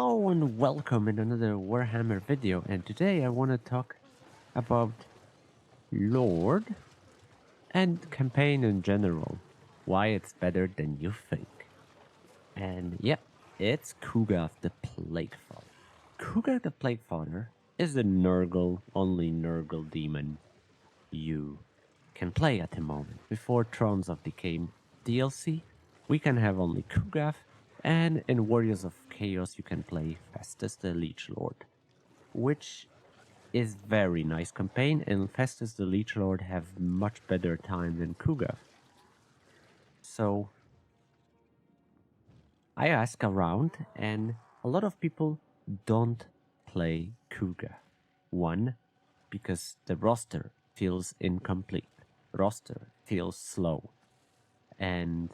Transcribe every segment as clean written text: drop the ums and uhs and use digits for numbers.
Hello and welcome in another Warhammer video, and today I want to talk about Lord and campaign in general, why it's better than you think. And yeah, it's Kugath the Plaguefather. Kugath the Plaguefather is the Nurgle, only Nurgle demon you can play at the moment. Before Thrones of Decay DLC, we can have only Kugath, and in Warriors of Chaos you can play Festus the Leech Lord, which is very nice campaign, and Festus the Leech Lord have much better time than Kugath. So I ask around, and a lot of people don't play Kugath. One, because the roster feels incomplete. Roster feels slow. And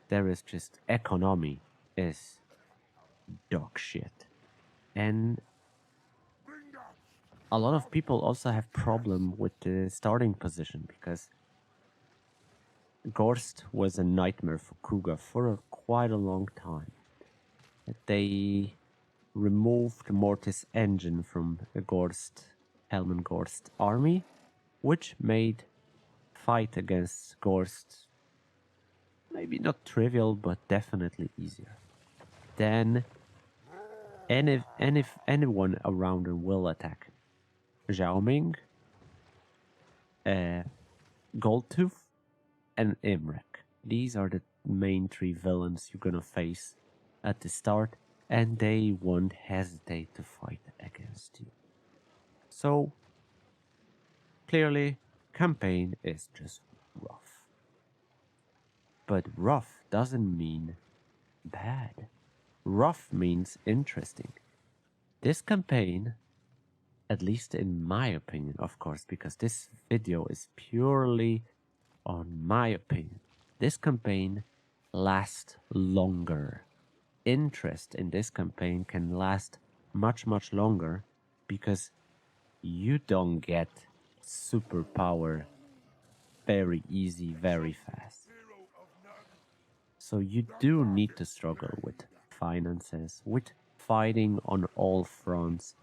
there is just economy is dog shit. And a lot of people also have problem with the starting position because Gorst was a nightmare for Kugath for quite a long time. They removed Mortis engine from the Helman Gorst army, which made fight against Gorst maybe not trivial, but definitely easier. Then, and if anyone around him will attack Xiaoming, Goldtooth, and Imrek. These are the main three villains you're gonna face at the start, and they won't hesitate to fight against you. So, clearly, campaign is just rough. But rough doesn't mean bad. Rough means interesting. This campaign, at least in my opinion, of course, because this video is purely on my opinion, this campaign lasts longer. Interest in this campaign can last much longer because you don't get superpower very easy, very fast. So you do need to struggle with finances, with fighting on all fronts.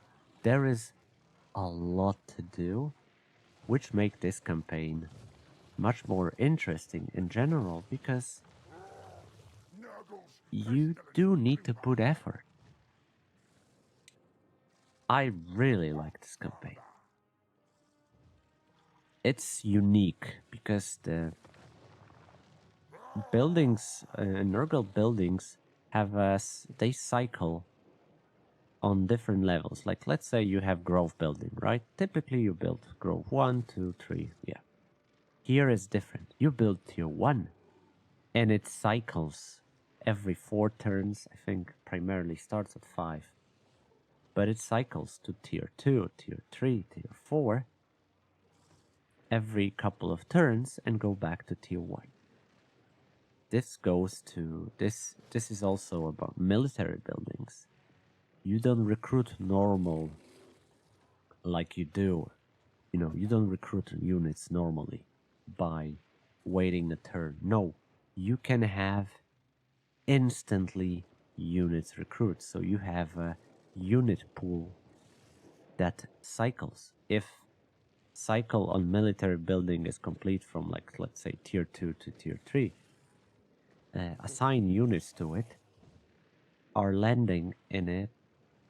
There is a lot to do, which make this campaign much more interesting in general because you do need to put effort. I really like this campaign. It's unique because the buildings, Nurgle buildings, they cycle on different levels. Like, let's say you have Grove building, right? Typically you build Grove 1, 2, 3, yeah. Here is different. You build Tier 1, and it cycles every 4 turns. I think primarily starts at 5. But it cycles to Tier 2, Tier 3, Tier 4 every couple of turns and go back to Tier 1. This is also about military buildings. You don't recruit normal like you do. You don't recruit units normally by waiting a turn. No, you can have instantly units recruit. So you have a unit pool that cycles. If cycle on military building is complete from, like, let's say Tier 2 to Tier 3, assign units to it are landing in a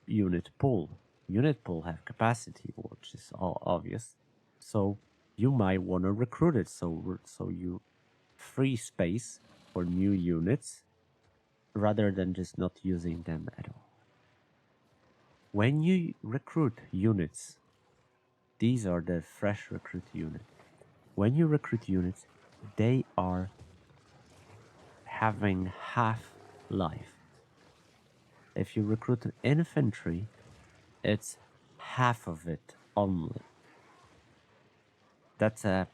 unit pool. Unit pool have capacity, which is all obvious. So you might want to recruit it. So you free space for new units rather than just not using them at all. When you recruit units, these are the fresh recruit units. When you recruit units, they are having half-life. If you recruit an infantry, it's half of it only. That's a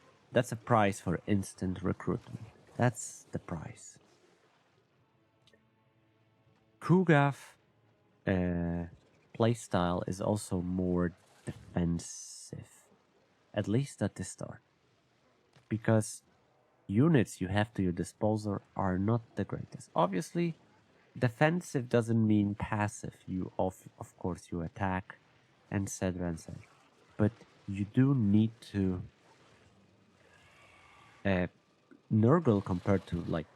price for instant recruitment. That's the price. Kugath playstyle is also more defensive, at least at the start, because units you have to your disposal are not the greatest. Obviously, defensive doesn't mean passive. You of course you attack, and etc. and etc. But you do need to Nurgle compared to like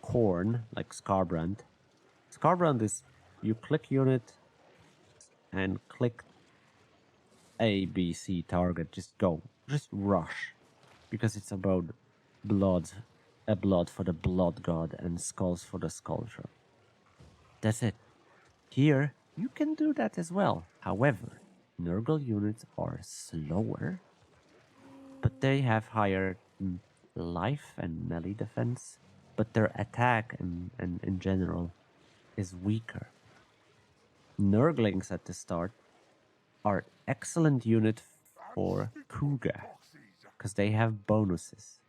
Corn, like Scarbrand. Scarbrand is you click unit and click A, B, C target. Just go, just rush, because it's about blood, a blood for the blood god and skulls for the sculpture. That's it. Here you can do that as well. However, Nurgle units are slower, but they have higher life and melee defense, but their attack and in general is weaker. Nurglings at the start are excellent unit for Kuga, because they have bonuses.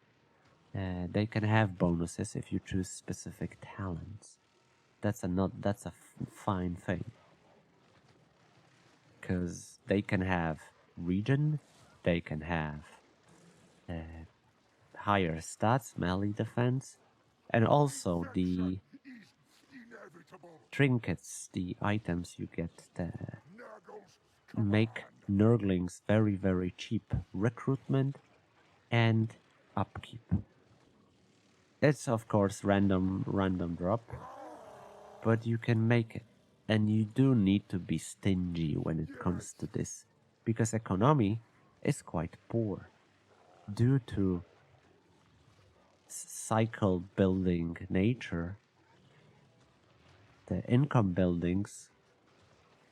They can have bonuses if you choose specific talents. That's a fine thing, because they can have regen, they can have higher stats, melee defense, and also the trinkets, the items you get make Nurglings very, very cheap. Recruitment and upkeep. It's of course random drop, but you can make it. And you do need to be stingy when it comes to this, because economy is quite poor due to cycle building nature. The income buildings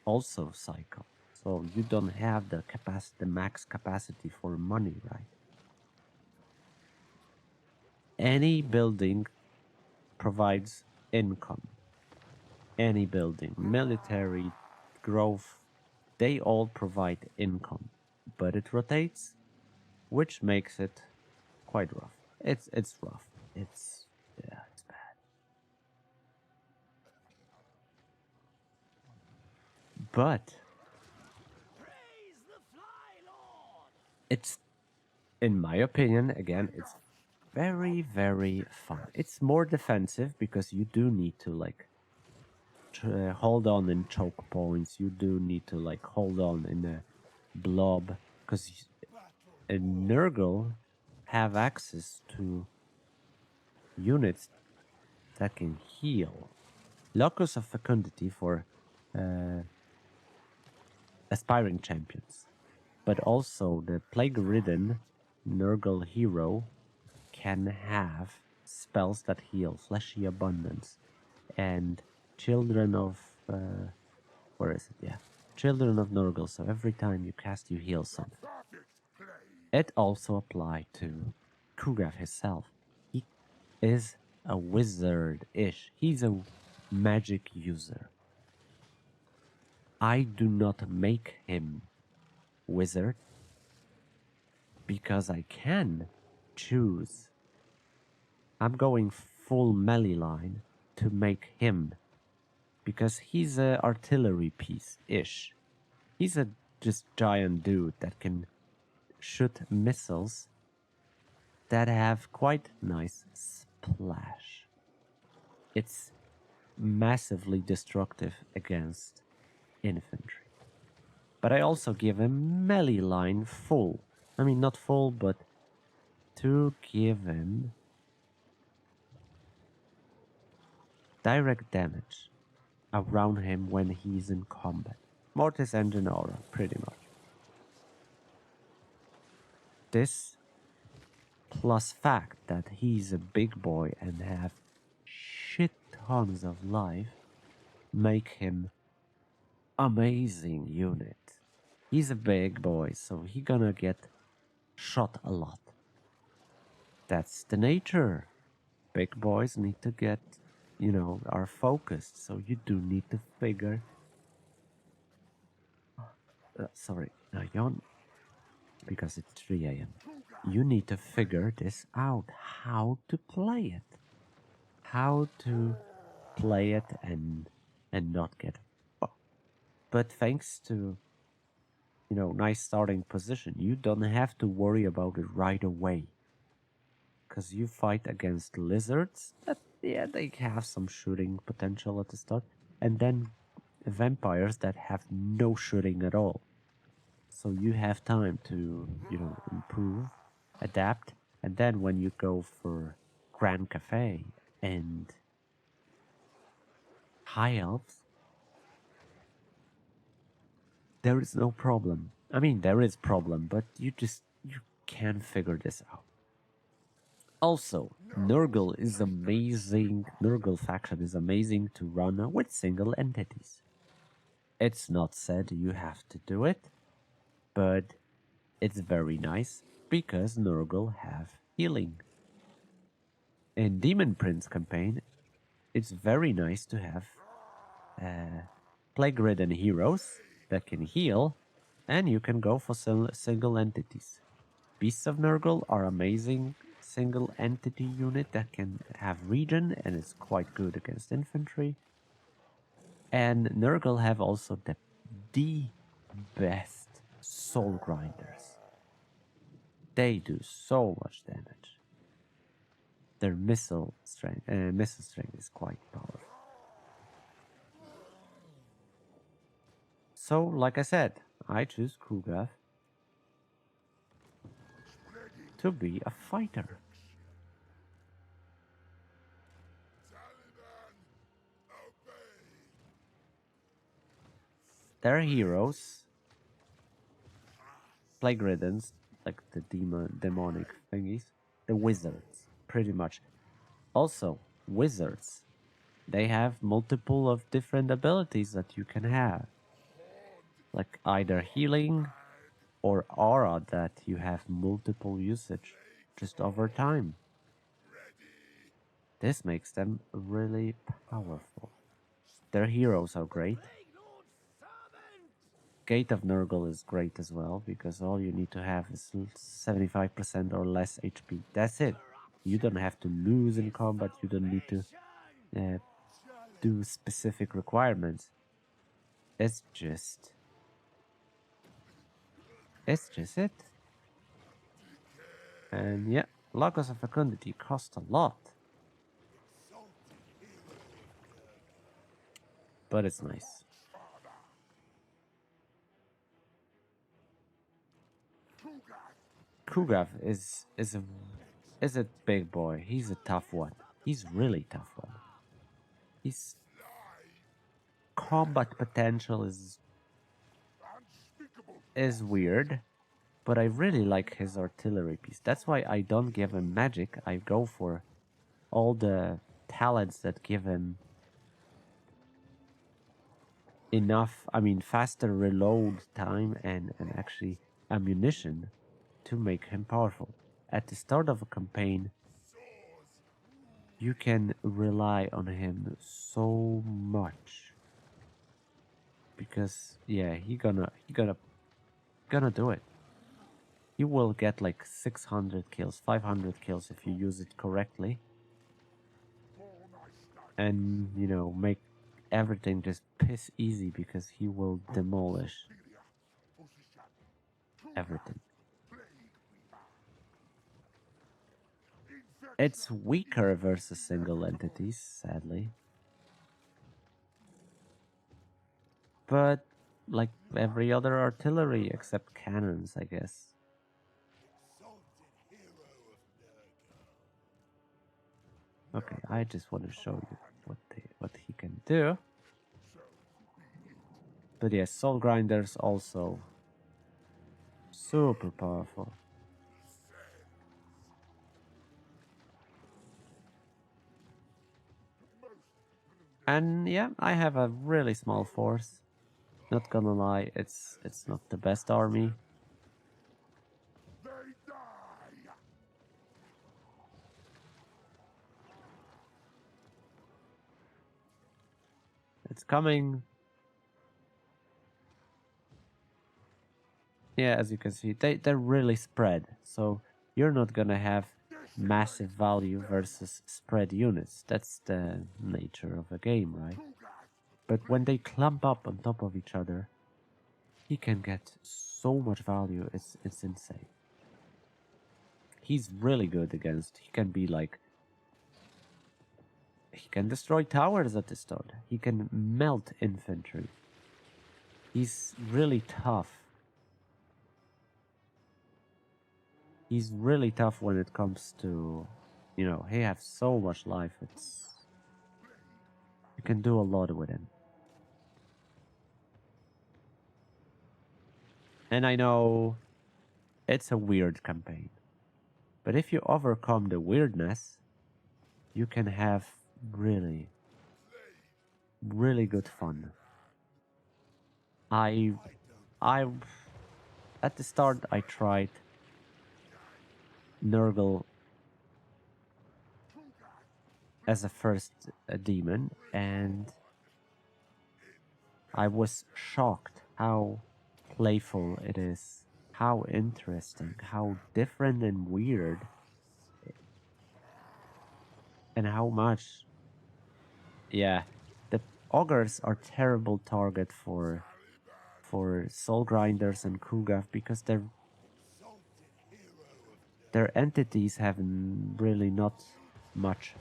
also cycle, so you don't have the capacity, the max capacity for money, right? Any building provides income. Any building, military, growth, they all provide income, but it rotates, which makes it quite rough. It's rough. It's bad. But it's, in my opinion, again, it's very, very fun. It's more defensive because you do need to like hold on in choke points. You do need to like hold on in a blob, because a Nurgle have access to units that can heal. Locus of Fecundity for aspiring champions, but also the plague-ridden Nurgle hero can have spells that heal, Fleshy Abundance, and Children of where is it? Yeah, Children of Nurgle. So every time you cast, you heal something. It also applies to Kugav himself. He is a wizard-ish. He's a magic user. I do not make him wizard because I can choose. I'm going full melee line to make him, because he's a artillery piece-ish. He's a just giant dude that can shoot missiles that have quite nice splash. It's massively destructive against infantry. But I also give him melee line full. I mean, not full, but to give him direct damage around him when he's in combat. Mortis Engine Aura, pretty much. This plus fact that he's a big boy and have shit tons of life make him amazing unit. He's a big boy, so he gonna get shot a lot. That's the nature. Big boys need to get, are focused, so you do need to figure. Sorry, now yawn, because it's 3 a.m. You need to figure this out, how to play it. How to play it and not get fucked. But thanks to, nice starting position, you don't have to worry about it right away. Because you fight against lizards that yeah, they have some shooting potential at the start. And then vampires that have no shooting at all. So you have time to, improve, adapt, and then when you go for Grand Cafe and High Elves, there is no problem. I mean, there is problem, but you can figure this out. Also, Nurgle is amazing. Nurgle faction is amazing to run with single entities. It's not said you have to do it, but it's very nice because Nurgle have healing. In Demon Prince campaign, it's very nice to have plague-ridden heroes that can heal, and you can go for single entities. Beasts of Nurgle are amazing single entity unit that can have regen and is quite good against infantry. And Nurgle have also the best soul grinders. They do so much damage. Their missile strength is quite powerful. So, like I said, I choose Kugath to be a fighter. Their heroes, plague riddens, like the demonic thingies, the wizards, pretty much. Also, wizards, they have multiple of different abilities that you can have. Like either healing or aura that you have multiple usage just over time. This makes them really powerful. Their heroes are great. Gate of Nurgle is great as well because all you need to have is 75% or less HP. That's it. You don't have to lose in combat. You don't need to do specific requirements. It's just it. And yeah, Logos of Fecundity cost a lot. But it's nice. Kugath is a big boy. He's a tough one. He's really tough one. His combat potential is weird, but I really like his artillery piece. That's why I don't give him magic. I go for all the talents that give him enough, faster reload time and actually ammunition to make him powerful. At the start of a campaign, you can rely on him so much because yeah, he gonna do it. He will get like 600 kills, 500 kills if you use it correctly, and make everything just piss easy because he will demolish everything. It's weaker versus single entities, sadly. But like every other artillery except cannons, I guess. Okay, I just want to show you what he can do. But yes, soul grinders also super powerful. And yeah, I have a really small force. Not gonna lie, it's not the best army. It's coming. Yeah, as you can see, they're really spread. So you're not gonna have massive value versus spread units. That's the nature of a game, right? But when they clump up on top of each other, he can get so much value. It's insane. He's really good against. He can be like He can destroy towers at the start. He can melt infantry. He's really tough. He's really tough when it comes to, you know, he has so much life. You can do a lot with him. And I know it's a weird campaign, but if you overcome the weirdness, you can have really, really good fun. I at the start I tried Nurgle as a first demon, and I was shocked how playful it is, how interesting, how different and weird, and how much. Yeah, the ogres are terrible target for soul grinders and Kugaf because their entities have really not much.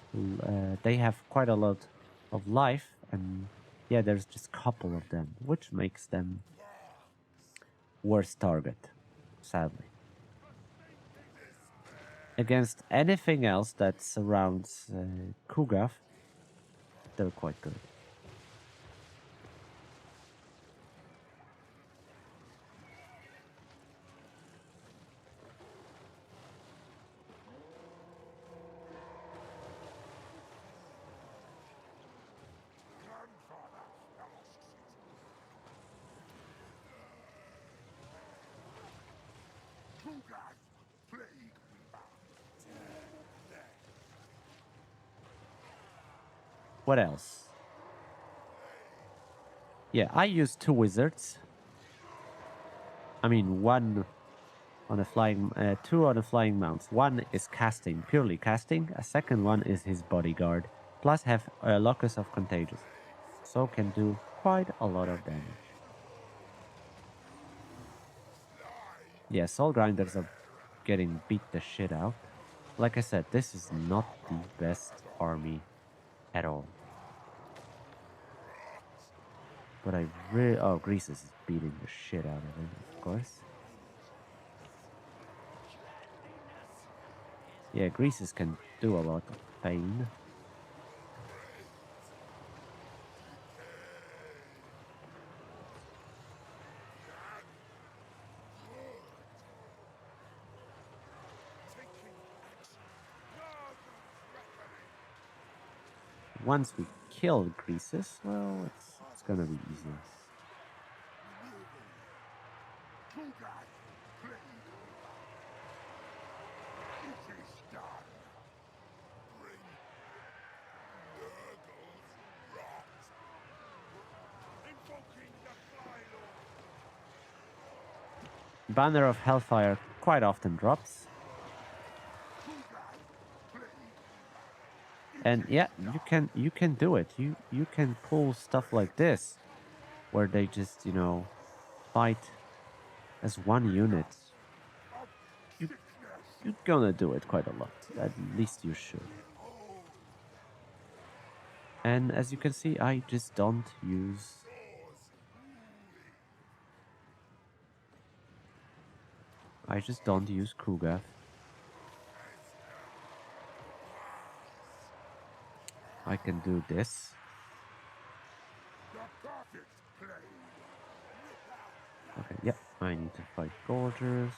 They have quite a lot of life, and yeah, there's just a couple of them, which makes them worst target, sadly. Against anything else that surrounds Kugaf, they're quite good. What else? Yeah, I use 2 wizards. I mean, one on a flying, 2 on a flying mount. One is casting, purely casting. A second one is his bodyguard. Plus have a locus of contagious, so can do quite a lot of damage. Yeah, soul grinders are getting beat the shit out. Like I said, this is not the best army at all. But I really... Oh, Greases is beating the shit out of him, of course. Yeah, Greases can do a lot of pain. Once we kill Greases, well, it's gonna be easier. Banner of Hellfire quite often drops. And yeah, you can do it. You can pull stuff like this, where they just, you know, fight as one unit. You're gonna do it quite a lot. At least you should. And as you can see, I just don't use... I just don't use Kugaf. I can do this. Okay, yeah, I need to fight Gorgers.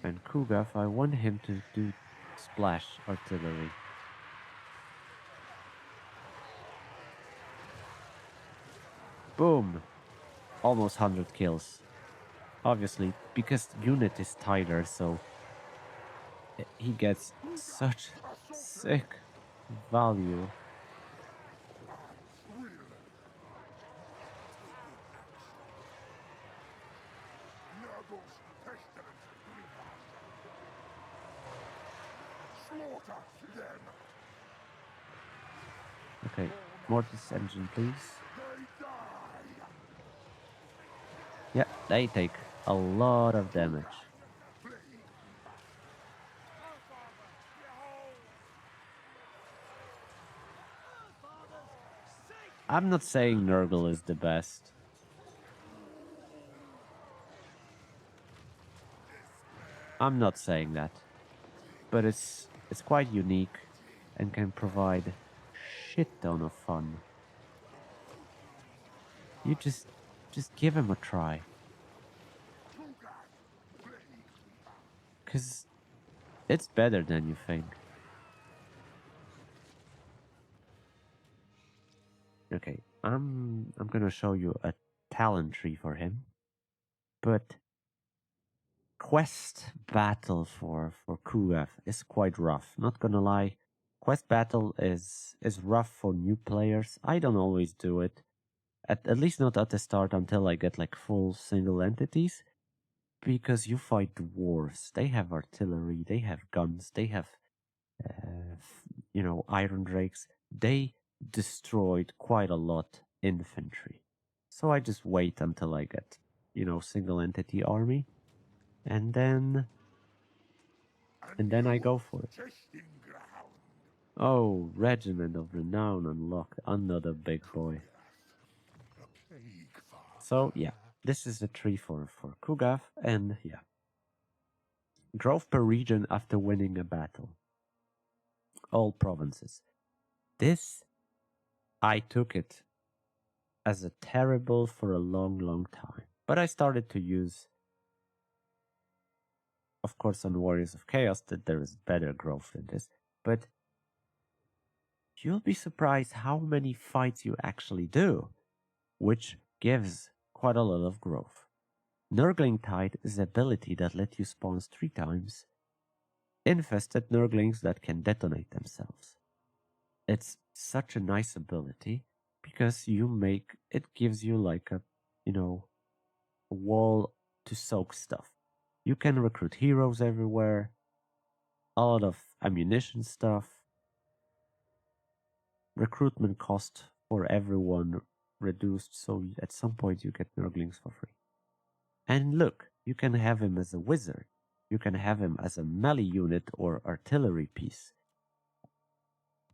And Kugaf, I want him to do splash artillery. Boom! Almost 100 kills. Obviously, because unit is tighter, so he gets such sick value. Okay, Mortis engine, please. Yeah, they take a lot of damage. I'm not saying Nurgle is the best. I'm not saying that. But it's quite unique and can provide shit ton of fun. You just give him a try. Cause it's better than you think. Okay, I'm gonna show you a talent tree for him. But quest battle for Kugaf is quite rough. Not gonna lie. Quest battle is rough for new players. I don't always do it. At least not at the start until I get like full single entities. Because you fight dwarves. They have artillery, they have guns, they have iron drakes. They destroyed quite a lot infantry. So I just wait until I get, single entity army. And then I go for it. Oh, Regiment of Renown unlocked. Another big boy. So yeah, this is the tree for Kugaf, and yeah. Growth per region after winning a battle. All provinces. This, I took it as a terrible for a long time. But I started to use, of course, on Warriors of Chaos that there is better growth than this. But you'll be surprised how many fights you actually do, which gives quite a lot of growth. Nurgling Tide is an ability that lets you spawn 3 times infested Nurglings that can detonate themselves. It's such a nice ability because it gives you like a wall to soak stuff. You can recruit heroes everywhere, a lot of ammunition stuff, recruitment cost for everyone reduced, so at some point you get Nurglings for free. And look, you can have him as a wizard. You can have him as a melee unit or artillery piece.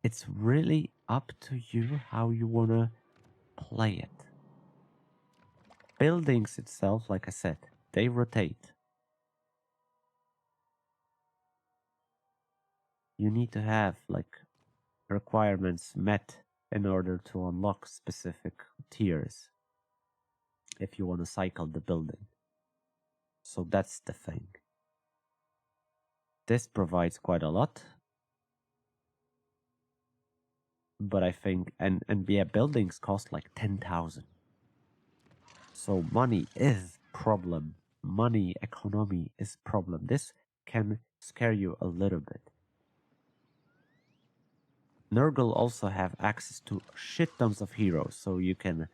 It's really up to you how you want to play it. Buildings itself, like I said, they rotate. You need to have like requirements met in order to unlock specific tiers if you want to cycle the building. So that's the thing. This provides quite a lot. But I think, and yeah, buildings cost like 10,000. So money is problem. Money economy is problem. This can scare you a little bit. Nurgle also have access to shit tons of heroes, so you can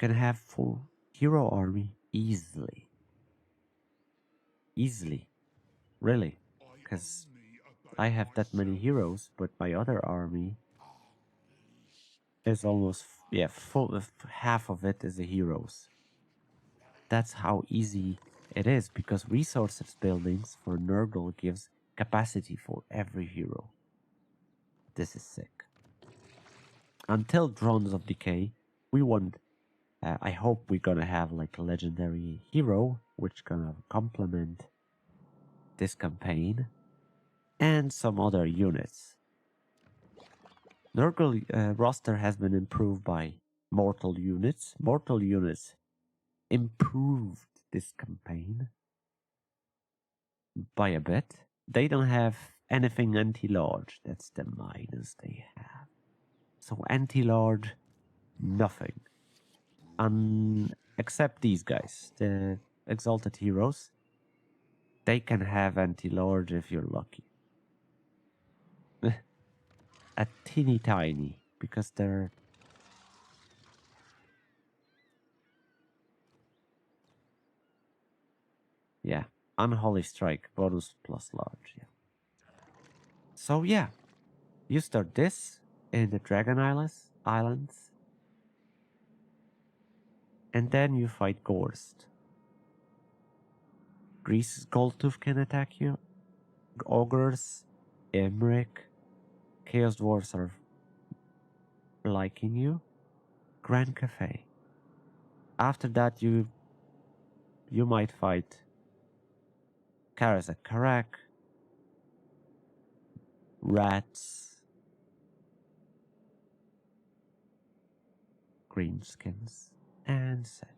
have full hero army easily. Easily. Really. Because I have that many heroes, but my other army is almost, full of half of it is the heroes. That's how easy it is, because resources buildings for Nurgle gives capacity for every hero. This is sick. Until Drones of Decay, we want, I hope we're gonna have like a legendary hero, which gonna complement this campaign, and some other units. Nurgle roster has been improved by mortal units. Mortal units improved this campaign by a bit. They don't have anything anti-large. That's the minus they have. So anti-large, nothing. Except these guys, the Exalted Heroes. They can have anti-large if you're lucky. A teeny tiny, because they're... Yeah, Unholy Strike, bonus plus large, yeah. So yeah, you start this in the Dragon Islands, and then you fight Gorst. Grease's Goldtooth can attack you. Ogres, Emmerich, Chaos Dwarves are liking you. Grand Cafe. After that, you might fight Karazak Karak, Rats, Greenskins, and Set.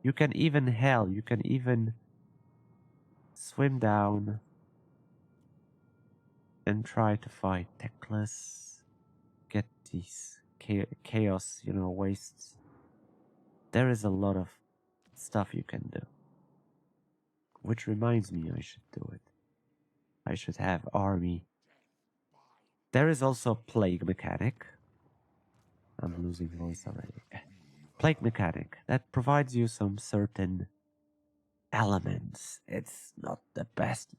You can even swim down and try to fight Teclis, get these chaos, wastes. There is a lot of stuff you can do. Which reminds me, I should do it. I should have army. There is also Plague Mechanic. I'm losing voice already. Plague Mechanic. That provides you some certain elements. It's not the best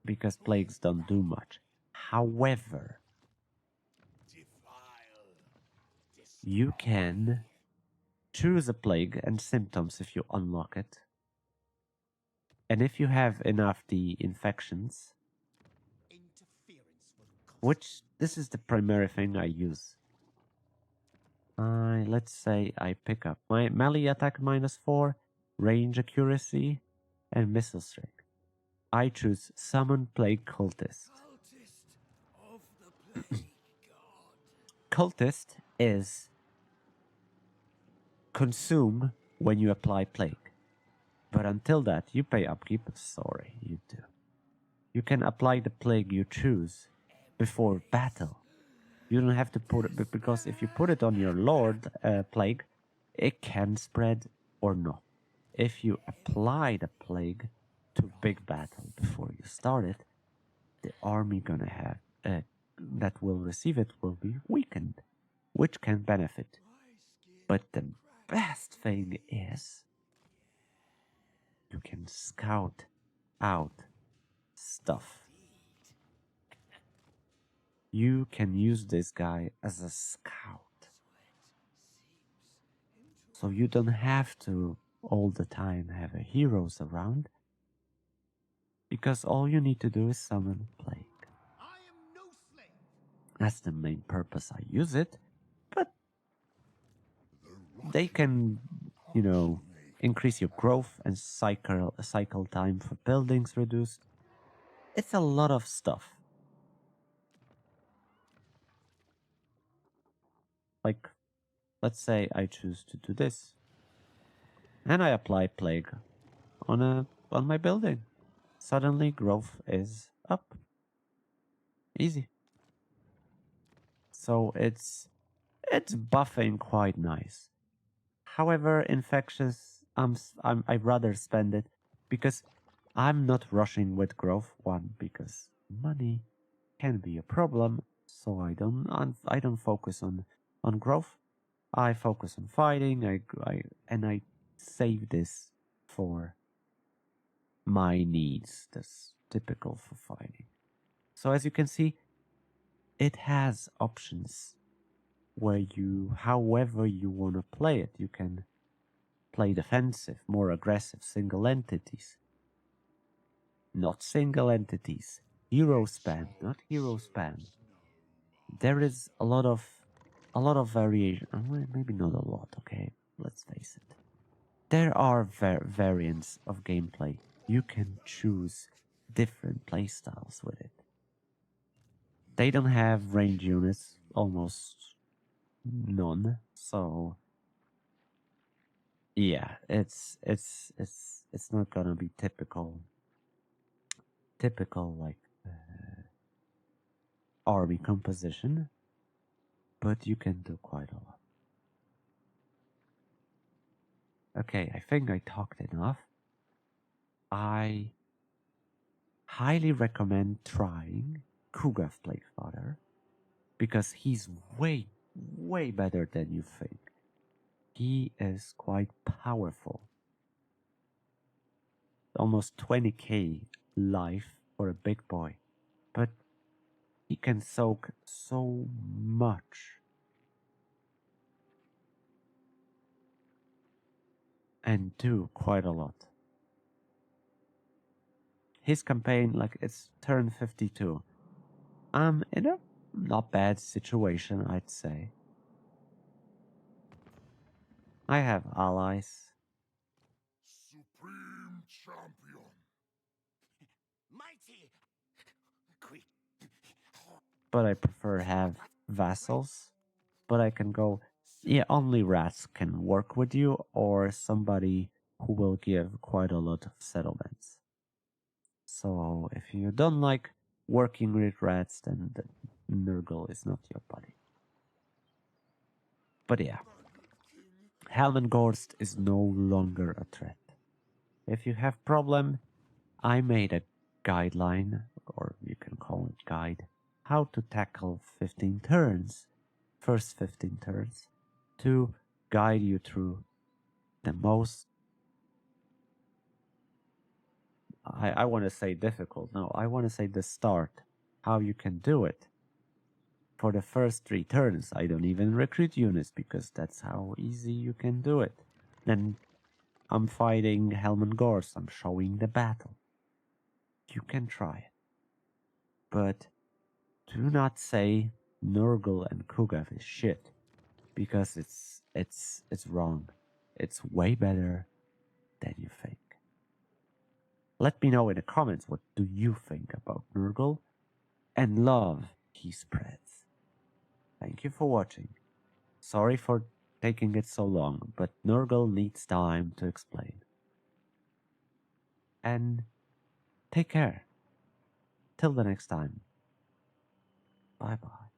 because plagues don't do much. However, you can choose a plague and symptoms if you unlock it. And if you have enough the infections, which this is the primary thing I use. Let's say I pick up my melee attack -4, range accuracy, and missile strike. I choose Summon Plague Cultist. Cultist is consume when you apply plague. But until that, you pay upkeep. Sorry, you do. You can apply the plague you choose before battle. You don't have to put it, because if you put it on your Lord plague, it can spread or not. If you apply the plague to big battle before you start it, the army gonna have that will receive it will be weakened, which can benefit. But the best thing is you can scout out stuff. You can use this guy as a scout. So you don't have to all the time have heroes around, because all you need to do is summon plague. That's the main purpose I use it, but they can, increase your growth and cycle time for buildings reduced. It's a lot of stuff. Like, let's say I choose to do this, and I apply plague on my building. Suddenly growth is up. Easy. So it's buffing quite nice. However, infectious, I'd rather spend it because I'm not rushing with growth. One, because money can be a problem, so I don't focus on growth. I focus on fighting. I save this for my needs. That's typical for fighting. So as you can see, it has options where however you want to play it. You can play defensive, more aggressive, single entities. Not single entities. Hero spam, not hero spam. There is a lot of variation. Maybe not a lot, okay? Let's face it. There are variants of gameplay. You can choose different playstyles with it. They don't have range units, almost none. So yeah, it's not gonna be typical like army composition, but you can do quite a lot. Okay, I think I talked enough. I highly recommend trying Kugath Plaguefather because he's way better than you think. He is quite powerful. Almost 20k life for a big boy, but he can soak so much and do quite a lot. his campaign, like, it's turn 52. I'm in a not bad situation, I'd say. I have allies, Supreme champion. Mighty. Quick. but I prefer have vassals. But I can go, yeah, only rats can work with you, or somebody who will give quite a lot of settlements. So if you don't like working with rats, then the Nurgle is not your buddy. But yeah, Helmengorst is no longer a threat. If you have problem, I made a guideline, or you can call it guide, how to tackle 15 turns, first 15 turns, to guide you through the most, I want to say difficult, no, I want to say the start, how you can do it. For the first 3 turns, I don't even recruit units because that's how easy you can do it. Then I'm fighting Helmengorst, I'm showing the battle. You can try it. But do not say Nurgle and Kugav is shit, because it's wrong. It's way better than you think. Let me know in the comments what do you think about Nurgle and love he spreads. Thank you for watching. Sorry for taking it so long, but Nurgle needs time to explain. And take care. Till the next time. Bye bye.